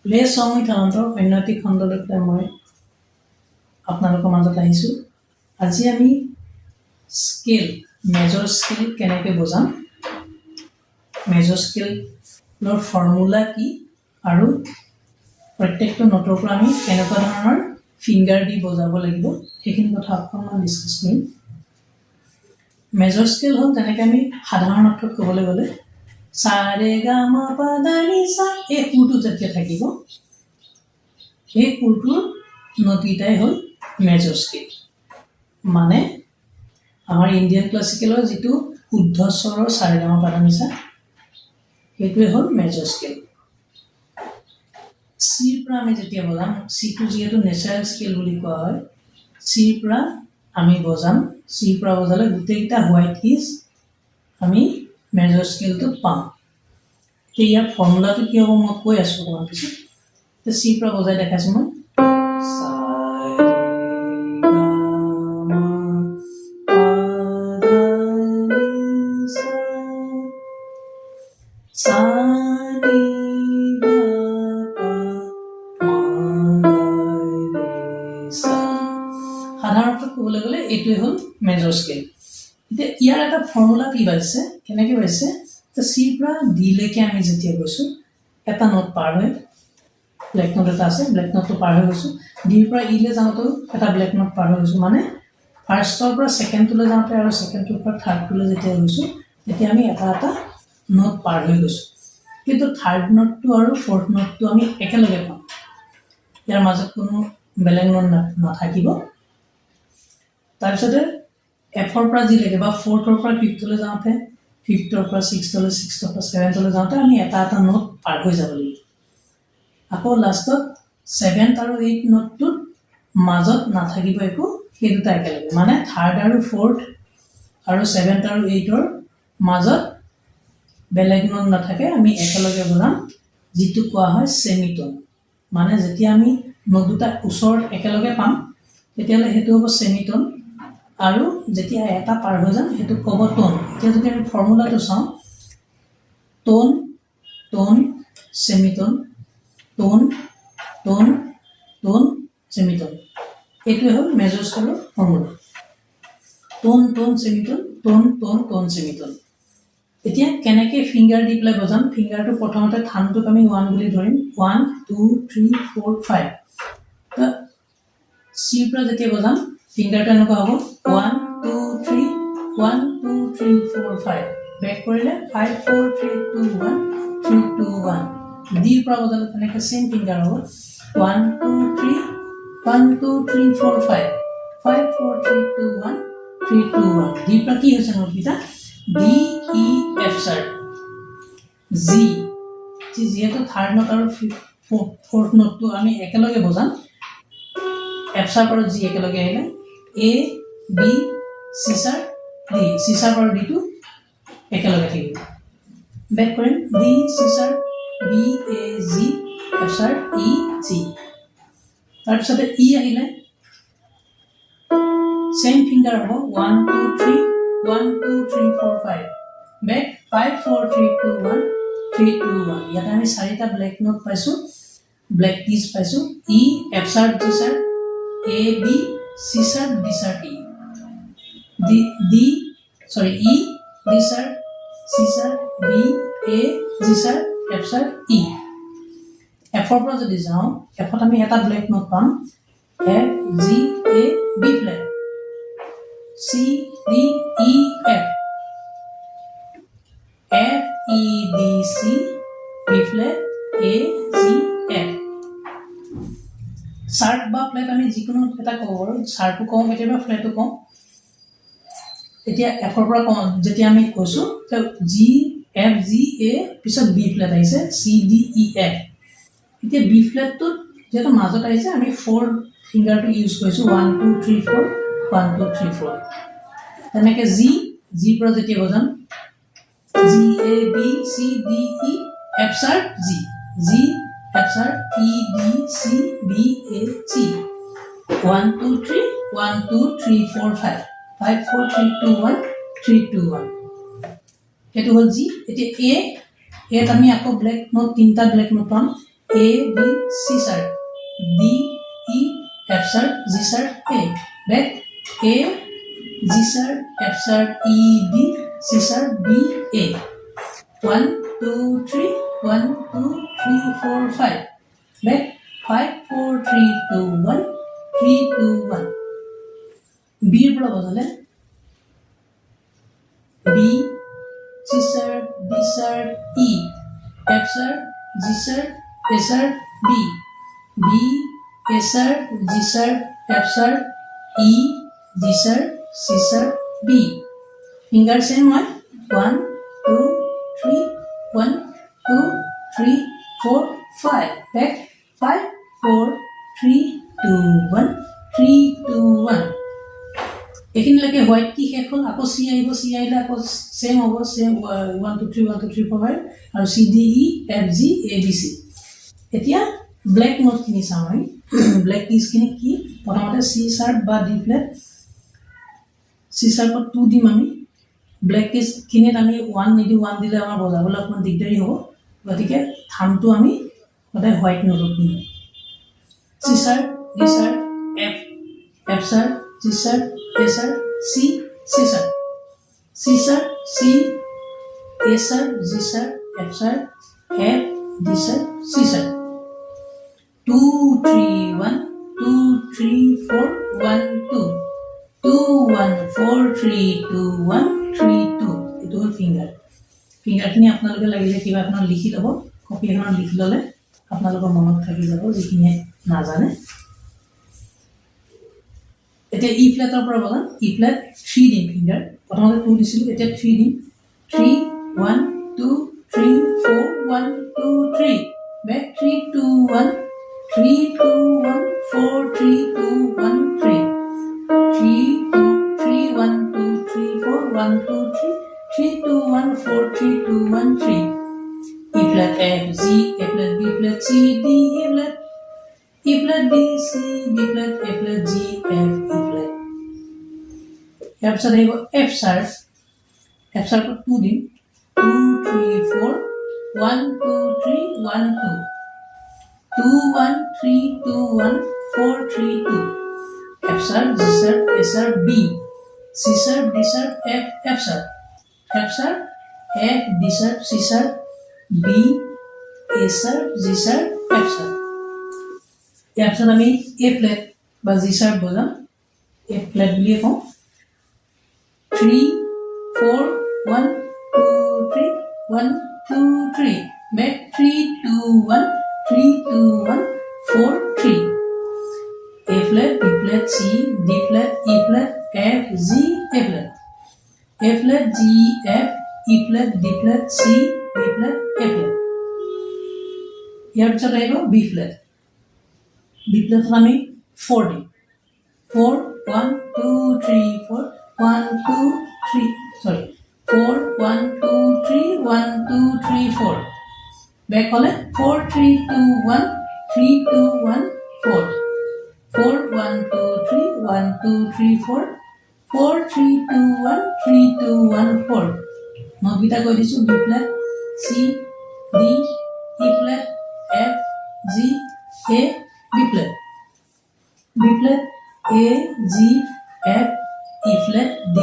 Play সং with আনন্দৰ অন্যটি খণ্ডলৈকে মই আপোনালোকৰ মাজত আহিছোঁ। আজি আমি স্কেল মেজৰ স্কেল কেনেকৈ বুজাম, মেজৰ স্কেলৰ ফৰ্মুলা কি আৰু প্ৰত্যেকটো নোটৰ পৰা আমি কেনেকুৱা ধৰণৰ ফিংগাৰ দি বজাব লাগিব সেইখিনি কথা অকণমান ডিছকাছ কৰিম। মেজৰ স্কেল হ'ল যেনেকৈ আমি সাধাৰণ অৰ্থত ক'বলৈ গ'লে সা ৰে গা মা পা ধা নি সা, এই সুৰটো যেতিয়া থাকিব সেই সুৰটোৰ নোটকেইটাই হ'ল মেজৰ স্কেল। মানে আমাৰ ইণ্ডিয়ান ক্লাছিকেলৰ যিটো শুদ্ধ স্বৰৰ সা ৰে গা মা পা ধা নি সা সেইটোৱে হ'ল মেজৰ স্কেল। চিৰ পৰা আমি যেতিয়া বজাম, চিটো যিহেতু নেচাৰেল স্কেল বুলি কোৱা হয়, চিৰ পৰা আমি বজাম, চিৰ পৰা বজালে গোটেইকেইটা হোৱাইট কিজ আমি মেজৰ স্কেলটো পাম। এতিয়া ইয়াৰ ফৰ্মুলাটো কি হ'ব মই কৈ আছোঁ অকণমান পিছত। চিৰ পৰা বজাই দেখাইছোঁ মই সা ৰে গা মা পা ধা নি সা, সা নি ধা পা মা গা ৰে সা। সাধাৰণতে ক'বলৈ গ'লে এইটোৱে হ'ল মেজৰ স্কেল। এতিয়া ইয়াৰ এটা ফৰ্মুলা কি বাজিছে, কেনেকৈ বাজিছে, চিৰ পৰা ডিলৈকে আমি যেতিয়া গৈছোঁ, এটা নোট পাৰ হৈ ব্লেক নোট এটা আছে, ব্লেক নোটটো পাৰ হৈ গৈছোঁ, ডিৰ পৰা ইলৈ যাওঁতেও এটা ব্লেক নোট পাৰ হৈ গৈছোঁ। মানে ফাৰ্ষ্টৰ পৰা ছেকেণ্ডটোলৈ যাওঁতে আৰু ছেকেণ্ডটোৰ পৰা থাৰ্ডটোলৈ যেতিয়া গৈছোঁ তেতিয়া আমি এটা এটা নোট পাৰ হৈ গৈছোঁ। কিন্তু থাৰ্ড নোটটো আৰু ফ'ৰ্থ নোটটো আমি একেলগে পাম, ইয়াৰ মাজত কোনো বেলেগ নোট নাথাকিব। তাৰপিছতে এফৰ পৰা জিলৈকে বা ফ'ৰ্থৰ পৰা ফিফ্থলৈ যাওঁতে, ফিফ্থৰ পৰা ছিক্সথলৈ, ছিক্সথৰ পৰা ছেভেন্থলৈ যাওঁতে আমি এটা এটা নোট পাৰ হৈ যাব লাগিব। আকৌ লাষ্টত ছেভেন্থ আৰু এইট নোটটোত মাজত নাথাকিব একো, সেই দুটা একেলগে। মানে থাৰ্ড আৰু ফ'ৰ্থ আৰু ছেভেন্থ আৰু এইটৰ মাজত বেলেগ নোট নাথাকে, আমি একেলগে বজাম, যিটো কোৱা হয় ছেমিটন। মানে যেতিয়া আমি নোট দুটা ওচৰত একেলগে পাম তেতিয়াহ'লে সেইটো হ'ব ছেমিটন, আৰু যেতিয়া এটা পাৰ হৈ যাম সেইটো ক'ব টোন। এতিয়া যদি আমি ফৰ্মুলাটো চাওঁ, টোন টোন ছেমিটন, টোন টোন টোন ছেমিটন, এইটোৱে হ'ল মেজৰ স্কেলৰ ফৰ্মুলা। টোন টোন ছেমিটন, টোন টোন টোন ছেমিটন। এতিয়া কেনেকৈ ফিংগাৰ দি পেলাই বজাম, ফিংগাৰটো প্ৰথমতে থানটোক আমি 1 বুলি ধৰিম, 1 2 3 4 5। চিৰ পৰা যেতিয়া বজাম ফিংগাৰটো এনেকুৱা হ'ব 1 2 3 1 2 3 4 5, বেক কৰিলে 5 4 3 2 1 3 2 1। ডিৰ পৰা বজালে তেনেকৈ চেম ফিংগাৰ হ'ব 1 2 3 1 2 3 4 5 5 4 3 2 1 3 2 1। ডিৰ পৰা কি হৈছে নোটকেইটা, D E F star G, যিহেতু থাৰ্ড নোট আৰু ফ'ৰ্থ নোটটো আমি একেলগে বজাম, এফ ষ্টাৰ পৰা জি একেলগে আহিলে A B C star D, C star পৰা ডিটো একেলগে থাকিব। বেক কৰিম D C star B A G F star E G. তাৰপিছতে ই আহিলে চেম ফিংগাৰ হ'ব 1 2 3 1 2 3 4 5, বেক 5 4 3 2 1 3 2 1। ইয়াতে আমি চাৰিটা ব্লেক নোট পাইছোঁ, ব্লেক কিজ পাইছোঁ, E F star G star A B C star D star E, E D star C star B A G star F star E. এফৰ পৰা যদি যাওঁ, এফত আমি এটা ব্লেক নোট পাম, F G A B flat, C D E F, F E D C B flat A G F. Sharp বা flat আমি যিকোনো এটা ক'ব পাৰোঁ, চাৰ্টো কওঁ কেতিয়াবা ফ্লেটো কওঁ। এতিয়া এফৰ পৰা কওঁ, যেতিয়া আমি কৈছোঁ জি এফ জি এ পিছত বি ফ্লেট আহিছে চি ডি ই এফ। এতিয়া বি ফ্লেটটোত যিহেতু মাজত আহিছে আমি 4 ফিংগাৰটো ইউজ কৰিছোঁ, 1 2 3 4 1 2 3 4। তেনেকৈ জিৰ পৰা যেতিয়া বজাম G A B C D E F star G, G F star E D C B A G, 1 2 3 1 2 3 4 5 5 4 3 2 1 3 2 1। সেইটো হ'ল জি। এতিয়া এত আমি আকৌ ব্লেক নোট, তিনিটা ব্লেক নোট পাম, A B C sharp D E F sharp G sharp A. Back A G sharp F sharp E D C sharp B A. 1 2 3 1 2 3 4 5. Back 5 4 3 2 1 3 2 1. B এর পৰা বদলে B C sharp D sharp E F sharp G sharp A sharp B B A sharp G sharp F sharp E G sharp C sharp B. Finger same one 1 2 3 1 2 3 4 5. Back 5 4 3 2 1 3 2 1. এইখিনিলৈকে white কি শেষ হ'ল আকৌ C আহিব C আহিলে আকৌ চেম হ'ব চেম 1 2 3 1 2 3 4 5 আৰু C D E F G A B C এতিয়া ব্লেক নোটখিনি চাওঁ আমি ব্লেক কিজখিনি কি প্ৰথমতে চি শাৰ্প বা ডি ফ্লেট চি শাৰ্পত 2 দিম আমি ব্লেক কিজখিনিত আমি 1 নিদিওঁ 1 দিলে আমাৰ বজাবলৈ অকণমান দিগদাৰী হ'ব গতিকে থামটো আমি সদায় হোৱাইট নোটত দিম C sharp D sharp F F sharp G sharp A sharp, C, C sharp, C sharp, C, A sharp, G sharp, F sharp, F, D sharp, C sharp. 2, 3, 1, 2, 3, 4, 1, 2. 2, 1, 4, 3, 2, 1, 3, 2. It will finger. Finger খিনি আপোনালোকে লাগিলে কিবা এখন লিখি ল'ব copy এখন লিখি ল'লে আপোনালোকৰ মনত থাকি যাব যিখিনি নাজানে এতিয়া ই ফ্লেটৰ পৰা বলা ই ফ্লেট 3 দিম ফিংগাৰ প্ৰথমতে 2 দিছিল এতিয়া 3 দিম 3 1 2 3 4 1 2 3 back 3 2 1 3 2 1 4 3 2 1 3 3 2 3 1 2 3 4 1 2 3 3 2 1 4 3 2 1 3 E flat F G A flat B flat C D E flat E flat B C B flat A flat G F E flat. ইয়াৰ পিছত আহিব F sharp. F sharp 2 দিম 2 3 4 1 2 3 1 2 2 1 3 2 1 4 3 2 F sharp G sharp A sharp B C sharp D sharp F F sharp F sharp F D sharp C sharp B A sharp G sharp F sharp. ইয়াৰ পিছত আমি A flat বা G sharp বজাম A flat বুলি কওঁ 3 4 1 2 3 1 2 3 back 3 2 1 3 2 1 4 3 A flat B flat C D flat E flat F G A flat A flat G F E flat D flat C B flat A flat. ইয়াৰ পিছত আহিব B flat B flat আমি 4 দিম 4 1 2 3 4 1 2 3 sorry 4 1 2 3 1 2 3 4 back hole 4 3 2 1 3 2 1 4 4 1 2 3 1 2 3 4 4 3 2 1 3 2 1 4 নগিতা কৈ দিছো B flat C D E flat F G A B flat A G F E flat D